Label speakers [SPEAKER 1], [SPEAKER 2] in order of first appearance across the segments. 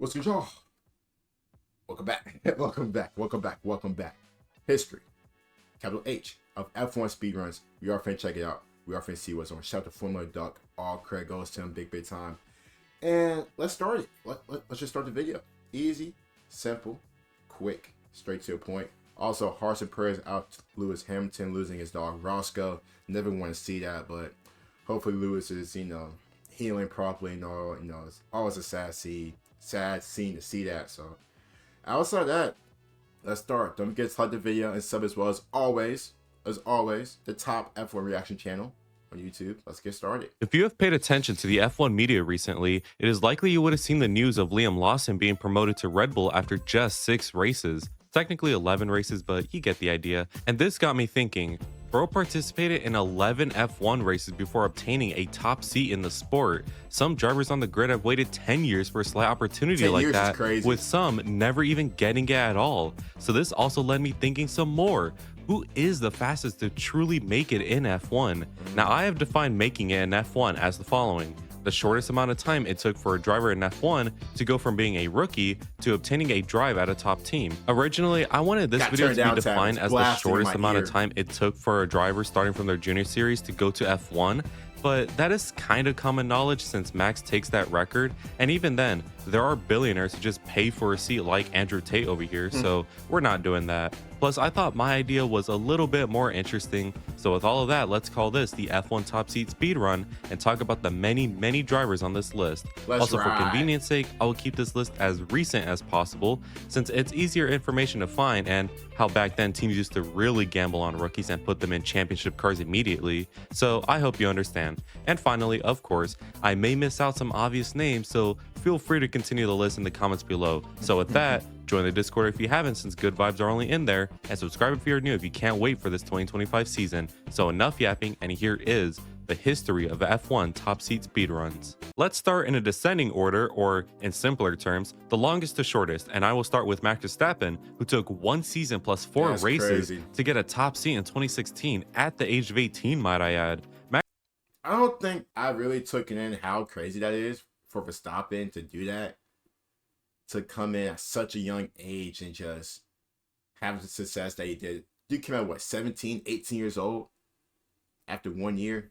[SPEAKER 1] What's good, y'all? Welcome back. Welcome back. History, capital H, of F1 speedruns. We are finna check it out. We are finna see what's on. Shout out to Formula Duck. All credit goes to him, big time. And let's start it. Let's just start the video. Easy, simple, quick, straight to the point. Also, hearts and prayers out to Lewis Hamilton losing his dog Roscoe. Never want to see that, but hopefully Lewis is, healing properly and all. It's always a sad scene to see that. So outside of that, let's start. Don't forget to like the video and sub as well as always, the top F1 reaction channel on YouTube. Let's get started.
[SPEAKER 2] If you have paid attention to the F1 media recently, it is likely you would have seen the news of Liam Lawson being promoted to Red Bull after just 6 races. Technically 11 races, but you get the idea. And this got me thinking, bro participated in 11 F1 races before obtaining a top seat in the sport. Some drivers on the grid have waited 10 years for a slight opportunity like that, with some never even getting it at all. So this also led me thinking some more. Who is the fastest to truly make it in F1? Now, I have defined making it in F1 as the following. The shortest amount of time it took for a driver in F1 to go from being a rookie to obtaining a drive at a top team. Originally, I wanted this video to be defined as the shortest amount of time it took for a driver starting from their junior series to go to F1, but that is kind of common knowledge since Max takes that record, and even then, there are billionaires who just pay for a seat like Andrew Tate over here, so we're not doing that. Plus, I thought my idea was a little bit more interesting, so with all of that, let's call this the F1 Top Seat Speedrun and talk about the many drivers on this list. Also, for convenience sake, I will keep this list as recent as possible, since it's easier information to find and how back then teams used to really gamble on rookies and put them in championship cars immediately, so I hope you understand. And finally, of course, I may miss out some obvious names, so feel free to continue the list in the comments below. So with that, join the Discord if you haven't, since good vibes are only in there, and subscribe if you're new if you can't wait for this 2025 season. So enough yapping, and here is the history of F1 top seat speedruns. Let's start in a descending order, or in simpler terms, the longest to shortest, and I will start with Max Verstappen, who took 1 season plus 4 races to get a top seat in 2016 at the age of 18, might I add.
[SPEAKER 1] I don't think I really took it in how crazy that is for Verstappen to do that, to come in at such a young age and just have the success that he did. Dude came out, what, 17, 18 years old after 1 year?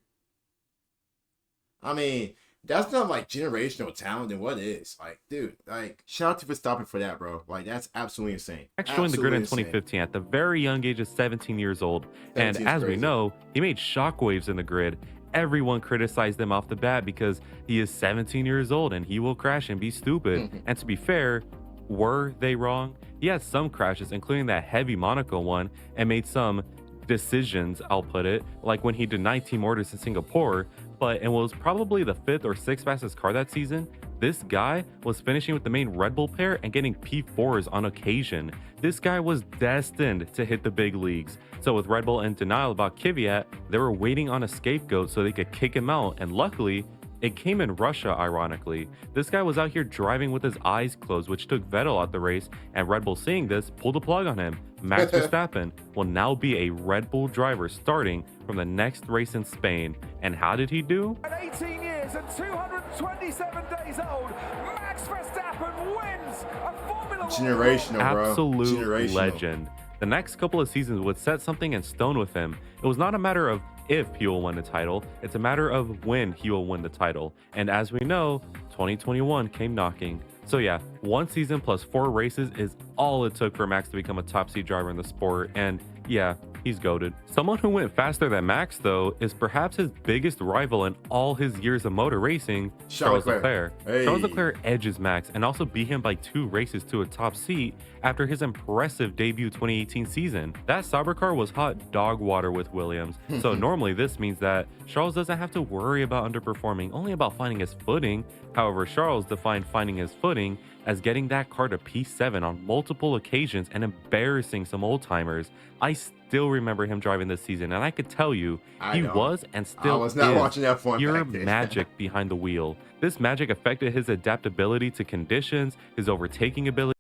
[SPEAKER 1] I mean, that's not like generational talent, then what is? Like, dude, like, shout out to Verstappen for that, bro. Like, that's absolutely insane.
[SPEAKER 2] Max joined the grid in 2015 at the very young age of 17 years old, and as we know, he made shockwaves in the grid. Everyone criticized him off the bat because he is 17 years old and he will crash and be stupid. And to be fair, were they wrong? He had some crashes, including that heavy Monaco one, and made some decisions, I'll put it, like when he denied team orders in Singapore, but it was probably the 5th or 6th fastest car that season. This guy was finishing with the main Red Bull pair and getting P4s on occasion. This guy was destined to hit the big leagues. So with Red Bull in denial about Kvyat, they were waiting on a scapegoat so they could kick him out, and luckily, it came in Russia, ironically. This guy was out here driving with his eyes closed, which took Vettel out the race, and Red Bull seeing this pulled the plug on him. Max Verstappen will now be a Red Bull driver starting from the next race in Spain. And how did he do?
[SPEAKER 3] At 18 years and 227 days old, Max Verstappen wins a Formula 1.
[SPEAKER 1] Generational, bro.
[SPEAKER 2] Absolute legend. The next couple of seasons would set something in stone with him. It was not a matter of if he will win the title, it's a matter of when he will win the title. And as we know, 2021 came knocking. So yeah, 1 season plus 4 races is all it took for Max to become a top seed driver in the sport, and yeah, he's goated. Someone who went faster than Max, though, is perhaps his biggest rival in all his years of motor racing, Charles Leclerc. Charles Leclerc edges Max and also beat him by 2 races to a top seat after his impressive debut 2018 season. That Sauber car was hot dog water with Williams, so normally this means that Charles doesn't have to worry about underperforming, only about finding his footing. However, Charles defined finding his footing as getting that car to P7 on multiple occasions and embarrassing some old timers. I still remember him driving this season, and I could tell you he was and still is pure magic behind the wheel. This magic affected his adaptability to conditions, his overtaking ability.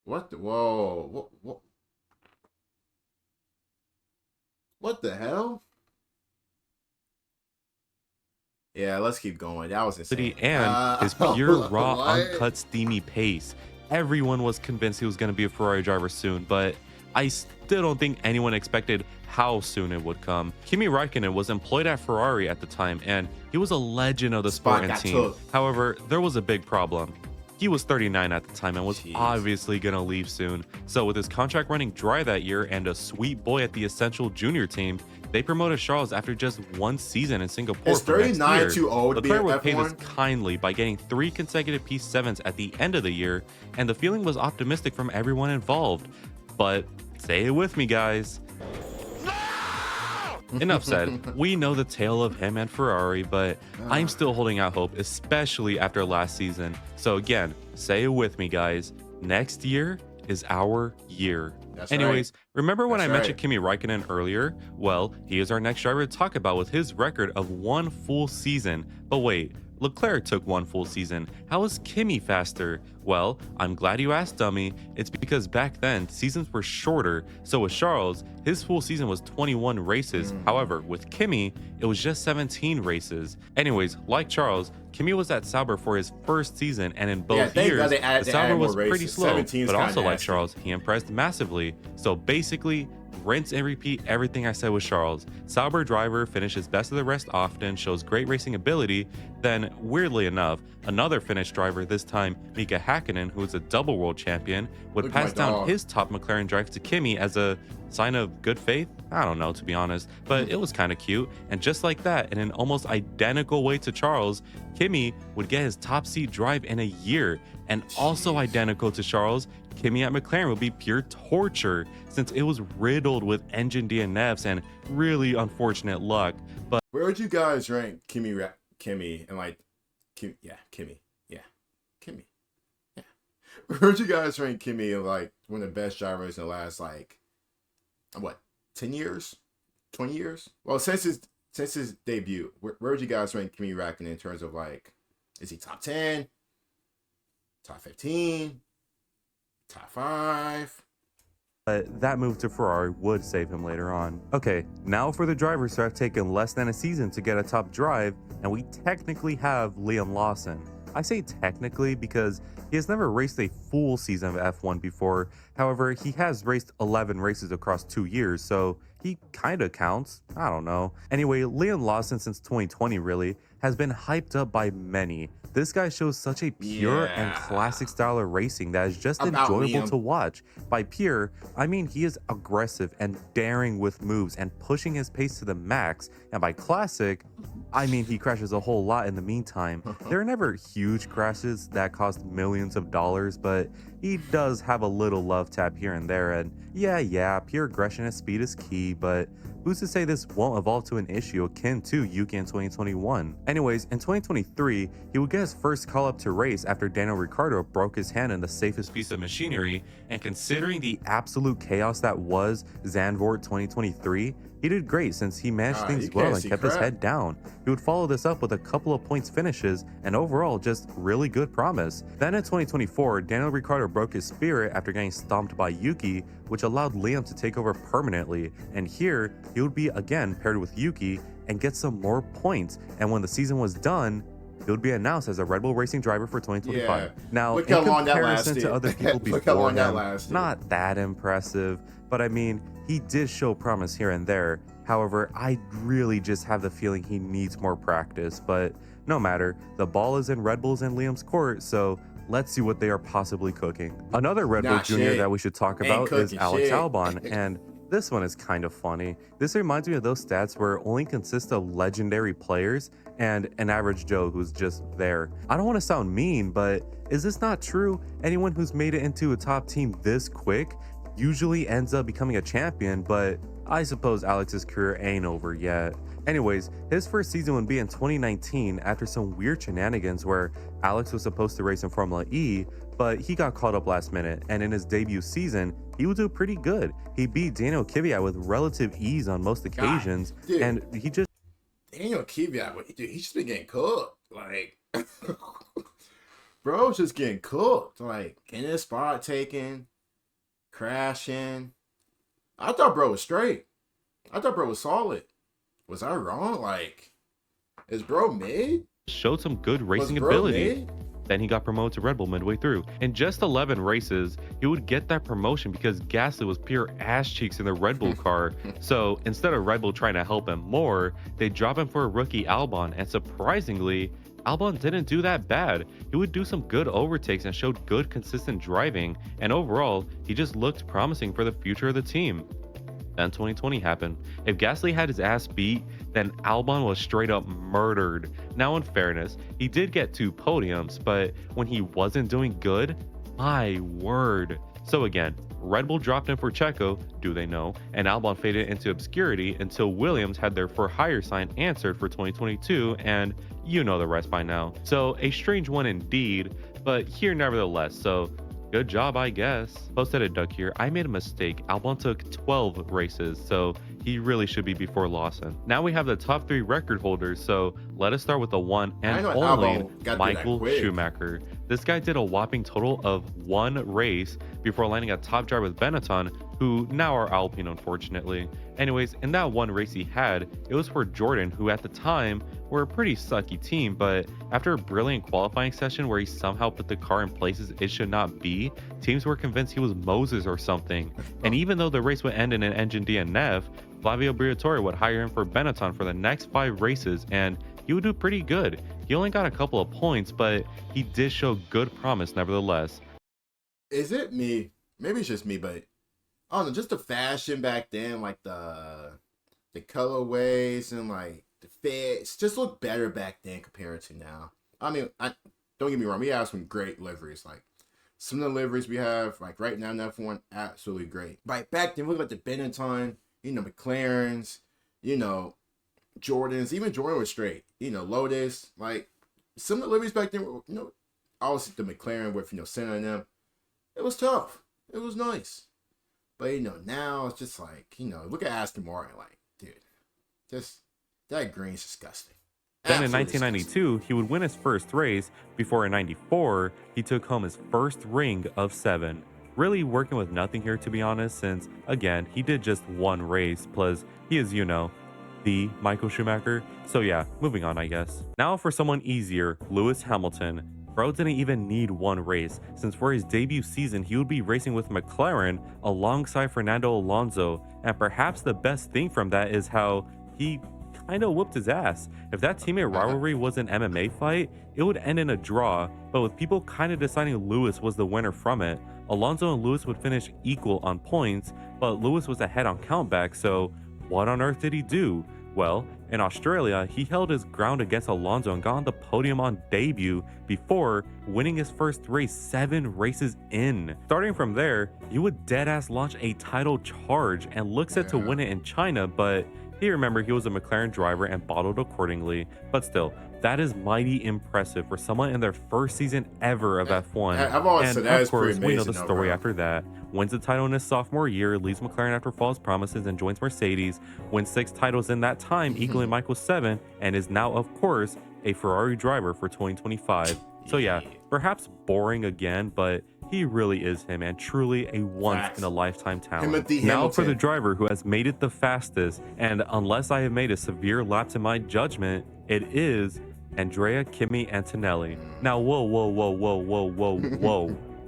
[SPEAKER 1] What the, whoa, what the hell? Yeah, let's keep going. That was insane.
[SPEAKER 2] And his pure, raw,
[SPEAKER 1] what?
[SPEAKER 2] uncut, steamy pace. Everyone was convinced he was going to be a Ferrari driver soon, but I still don't think anyone expected how soon it would come. Kimi Räikkönen was employed at Ferrari at the time, and he was a legend of the sport and team. However, there was a big problem. He was 39 at the time and was obviously going to leave soon. So with his contract running dry that year and a sweet boy at the Essential Junior team, they promoted Charles after just one season in Singapore.
[SPEAKER 1] Is 39 too old to be
[SPEAKER 2] Leclerc
[SPEAKER 1] an
[SPEAKER 2] would pay this
[SPEAKER 1] F1?
[SPEAKER 2] kindly by getting 3 consecutive P7s at the end of the year, and the feeling was optimistic from everyone involved. But say it with me, guys. Enough said. We know the tale of him and Ferrari, but I'm still holding out hope, especially after last season. So again, say it with me, guys. Next year is our year. Anyways, remember when I mentioned Kimi Räikkönen earlier? Well, he is our next driver to talk about with his record of 1 full season. But wait, Leclerc took 1 full season. How is Kimi faster? Well, I'm glad you asked, dummy. It's because back then, seasons were shorter. So with Charles, his full season was 21 races. However, with Kimi, it was just 17 races. Anyways, like Charles, Kimi was at Sauber for his first season, and in both years, the Sauber was pretty slow. But also like Charles, he impressed massively. So basically, rinse and repeat everything I said with Charles. Sauber driver finishes best of the rest often, shows great racing ability. Then, weirdly enough, another Finnish driver, this time Mika Häkkinen, who is a double world champion, would pass down his top McLaren drive to Kimi as a sign of good faith? I don't know, to be honest, but it was kind of cute. And just like that, in an almost identical way to Charles, Kimi would get his top seat drive in a year. And also identical to Charles, Kimi at McLaren would be pure torture since it was riddled with engine DNFs and really unfortunate luck. But
[SPEAKER 1] where would you guys rank Kimi and like Kimi? Where would you guys rank Kimi and like one of the best drivers in the last like what 10 years, 20 years? Well, since his debut, where would you guys rank Kimi Räikkönen in terms of like, is he top 10, top 15? Top 5.
[SPEAKER 2] But that move to Ferrari would save him later on. Okay, now for the drivers who have taken less than a season to get a top drive, and we technically have Liam Lawson. I say technically because he has never raced a full season of F1 before. However, he has raced 11 races across 2 years, so he kinda counts. I don't know. Anyway, Liam Lawson since 2020 really has been hyped up by many. This guy shows such a pure and classic style of racing that is just enjoyable to watch. By pure, I mean he is aggressive and daring with moves and pushing his pace to the max. And by classic, I mean he crashes a whole lot in the meantime. There are never huge crashes that cost millions of dollars, but he does have a little love tap here and there. And yeah, pure aggression and speed is key, but who's to say this won't evolve to an issue akin to Yuki in 2021? Anyways, in 2023, he would get his first call up to race after Daniel Ricciardo broke his hand in the safest piece of machinery, and considering the absolute chaos that was Zandvoort 2023, he did great since he managed things well and kept his head down. He would follow this up with a couple of points finishes and overall just really good promise. Then in 2024, Daniel Ricciardo broke his spirit after getting stomped by Yuki, which allowed Liam to take over permanently, and here he would be again paired with Yuki and get some more points, and when the season was done, he would be announced as a Red Bull Racing driver for 2025. Now, in comparison to other people before him, not that impressive, but I mean, he did show promise here and there. However, I really just have the feeling he needs more practice, but no matter, the ball is in Red Bull's and Liam's court, so let's see what they are possibly cooking. Another Red Bull Junior that we should talk about is Alex Albon, and this one is kind of funny. This reminds me of those stats where it only consists of legendary players and an average Joe who's just there. I don't want to sound mean, but is this not true? Anyone who's made it into a top team this quick usually ends up becoming a champion, but I suppose Alex's career ain't over yet. Anyways, his first season would be in 2019 after some weird shenanigans where Alex was supposed to race in Formula E, but he got caught up last minute, and in his debut season, he would do pretty good. He beat Daniel Kvyat with relative ease on most occasions, and he just...
[SPEAKER 1] Daniel Kvyat, dude, he's just been getting cooked. Like, bro's just getting cooked. Like, getting his spot taken, crashing. I thought bro was straight. I thought bro was solid. Was I wrong? Like, Is bro mid?
[SPEAKER 2] showed some good
[SPEAKER 1] Was
[SPEAKER 2] racing
[SPEAKER 1] bro
[SPEAKER 2] ability.
[SPEAKER 1] mid?
[SPEAKER 2] Then he got promoted to Red Bull midway through. In just 11 races, he would get that promotion because Gasly was pure ass cheeks in the Red Bull car. So instead of Red Bull trying to help him more, they drop him for a rookie Albon. And surprisingly, Albon didn't do that bad. He would do some good overtakes and showed good consistent driving. And overall, he just looked promising for the future of the team. Then 2020 happened. If Gasly had his ass beat, then Albon was straight up murdered. Now in fairness, he did get 2 podiums, but when he wasn't doing good, my word. So again, Red Bull dropped him for Checo, do they know, and Albon faded into obscurity until Williams had their for hire sign answered for 2022, and you know the rest by now. So a strange one indeed, but here nevertheless, so good job, I guess. Posted a duck here. I made a mistake. Albon took 12 races, so he really should be before Lawson. Now we have the top 3 record holders, so let us start with the one and only
[SPEAKER 1] Albon got
[SPEAKER 2] Michael
[SPEAKER 1] through that quick.
[SPEAKER 2] Schumacher. This guy did a whopping total of 1 race before landing a top drive with Benetton, who now are Alpine, unfortunately. Anyways, in that 1 race he had, it was for Jordan, who at the time were a pretty sucky team, but after a brilliant qualifying session where he somehow put the car in places it should not be, teams were convinced he was Moses or something. And even though the race would end in an engine DNF, Flavio Briatore would hire him for Benetton for the next 5 races, and he would do pretty good. He only got a couple of points, but he did show good promise nevertheless.
[SPEAKER 1] Is it me? Maybe it's just me, but I don't know. Just the fashion back then, like the colorways and like the fits, just looked better back then compared to now. I mean, don't get me wrong. We have some great liveries. Like some of the liveries we have, like right now in F1, absolutely great. Right back then, look at the Benetton, McLarens, Jordans. Even Jordan was straight. Lotus. Like some of the liveries back then were, obviously the McLaren with Senna and them. It was tough. It was nice. But now it's just like, look at Aston Martin, like, dude, just that green's disgusting.
[SPEAKER 2] Then in
[SPEAKER 1] Absolutely
[SPEAKER 2] 1992, he would win his first race, before in 94, he took home his first ring of 7. Really working with nothing here, to be honest, since, again, he did just 1 race, plus he is, the Michael Schumacher. So yeah, moving on, I guess. Now for someone easier, Lewis Hamilton. Bro didn't even need 1 race, since for his debut season, he would be racing with McLaren alongside Fernando Alonso, and perhaps the best thing from that is how he kinda whooped his ass. If that teammate rivalry was an MMA fight, it would end in a draw, but with people kinda deciding Lewis was the winner from it, Alonso and Lewis would finish equal on points, but Lewis was ahead on countback, so what on earth did he do? Well, in Australia, he held his ground against Alonso and got on the podium on debut before winning his first race 7 races in. Starting from there, he would deadass launch a title charge and look set to win it in China, but he remembered he was a McLaren driver and bottled accordingly. But still, that is mighty impressive for someone in their first season ever of F1.
[SPEAKER 1] I've always said that
[SPEAKER 2] of
[SPEAKER 1] is pretty
[SPEAKER 2] course, we know
[SPEAKER 1] amazing,
[SPEAKER 2] the
[SPEAKER 1] though,
[SPEAKER 2] story
[SPEAKER 1] bro.
[SPEAKER 2] after that. Wins the title in his sophomore year, leaves McLaren after false promises and joins Mercedes, wins 6 titles in that time, equaling Michael's 7, and is now, of course, a Ferrari driver for 2025. So yeah, perhaps boring again, but he really is him and truly a once-in-a-lifetime talent.
[SPEAKER 1] Timothy
[SPEAKER 2] Now for
[SPEAKER 1] Hamilton.
[SPEAKER 2] the driver who has made it the fastest, and unless I have made a severe lapse in my judgment, it is Andrea Kimi Antonelli. Now, whoa.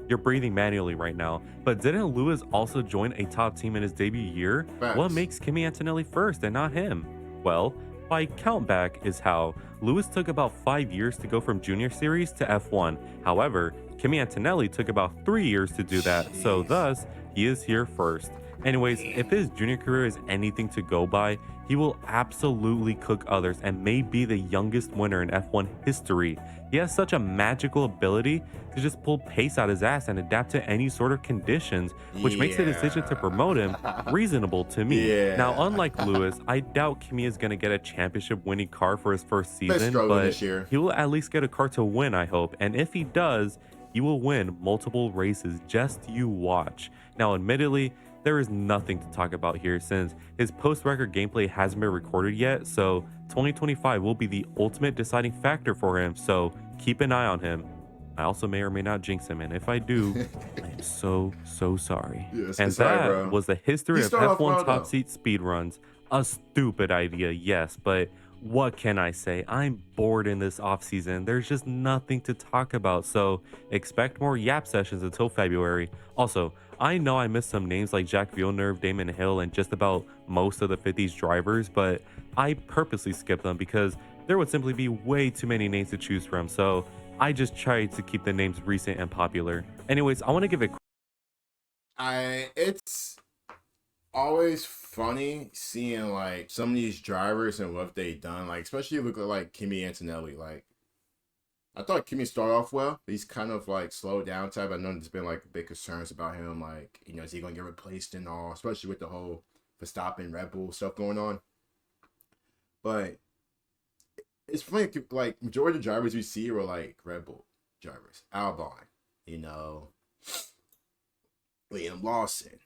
[SPEAKER 2] You're breathing manually right now, but didn't Lewis also join a top team in his debut year?
[SPEAKER 1] Facts.
[SPEAKER 2] What makes Kimi Antonelli first and not him? Well, by countback is how. Lewis took about 5 years to go from Junior Series to F1. However, Kimi Antonelli took about 3 years to do that, so thus, he is here first. Anyways, if his junior career is anything to go by, he will absolutely cook others and may be the youngest winner in F1 history. He has such a magical ability to just pull pace out his ass and adapt to any sort of conditions, which makes the decision to promote him reasonable to me. Now, unlike Lewis, I doubt Kimi is going to get a championship winning car for his first season,
[SPEAKER 1] struggling
[SPEAKER 2] but
[SPEAKER 1] this year.
[SPEAKER 2] he will at least get a car to win, I hope. And if he does, he will win multiple races. Just you watch. Now, admittedly, there is nothing to talk about here since his post-record gameplay hasn't been recorded yet, so 2025 will be the ultimate deciding factor for him, so keep an eye on him. I also may or may not jinx him, and if I do, I am so sorry.
[SPEAKER 1] Yes,
[SPEAKER 2] And
[SPEAKER 1] sorry,
[SPEAKER 2] that
[SPEAKER 1] bro.
[SPEAKER 2] was the history
[SPEAKER 1] You
[SPEAKER 2] of
[SPEAKER 1] start off
[SPEAKER 2] F1
[SPEAKER 1] well,
[SPEAKER 2] top
[SPEAKER 1] though.
[SPEAKER 2] seat speedruns. A stupid idea, yes, but what can I say? I'm bored in this offseason. There's just nothing to talk about, so expect more Yap sessions until February. Also, I know I missed some names like Jack Villeneuve, Damon Hill, and just about most of the 50s drivers, but I purposely skipped them because there would simply be way too many names to choose from, so I just tried to keep the names recent and popular. Anyways, I want to give a
[SPEAKER 1] It's always funny seeing like some of these drivers and what they done. Like especially look at like Kimi Antonelli. Like I thought Kimi started off well. He's kind of like slowed down type. I know there's been like big concerns about him. Like is he gonna get replaced and all? Especially with the whole Verstappen Red Bull stuff going on. But it's funny. Like majority of the drivers we see are like Red Bull drivers. Albon, Liam Lawson.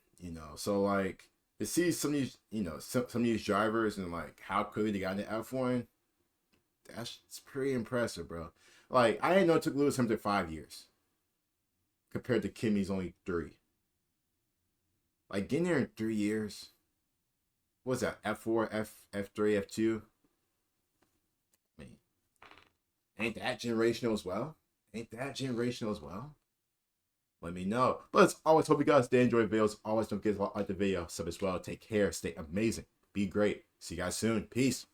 [SPEAKER 1] So like to see some of these, some of these drivers and like how quickly they got into F1, it's pretty impressive, bro. Like I didn't know it took Lewis Hamilton 5 years compared to Kimi's only 3. Like getting there in 3 years. What was that? F4, F3, F2. I mean, ain't that generational as well? Let me know. But as always, hope you guys did enjoy videos. Always don't forget to like the video, sub as well. Take care. Stay amazing. Be great. See you guys soon. Peace.